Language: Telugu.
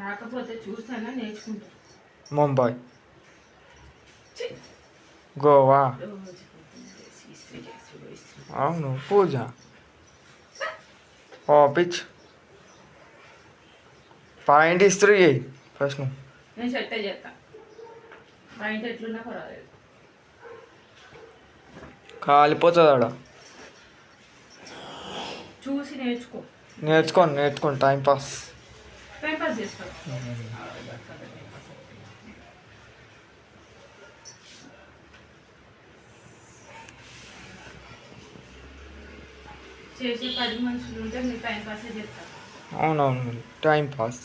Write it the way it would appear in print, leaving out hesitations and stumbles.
రాకపోతే చూస్తానా నేర్చుకుంటా. ముంబై, గోవా. అవును పూజ. ఆఫీస్ పాయింట్ ఇస్త్రీ ఫస్ట్ నువ్వు. నేను సెట్ చేస్తా. పాయింట్ ఎట్లున్నా పర్వాలేదు. కాలిపోతుంది ఆడ. చూసి నేర్చుకో. నేర్చుకోండి టైం పాస్. టైం పాస్ చేస్తావు. చేసే 10 మనుషులు ఉంటే మీరు టైం పాసే చేస్తారు. అవునవును టైం పాస్.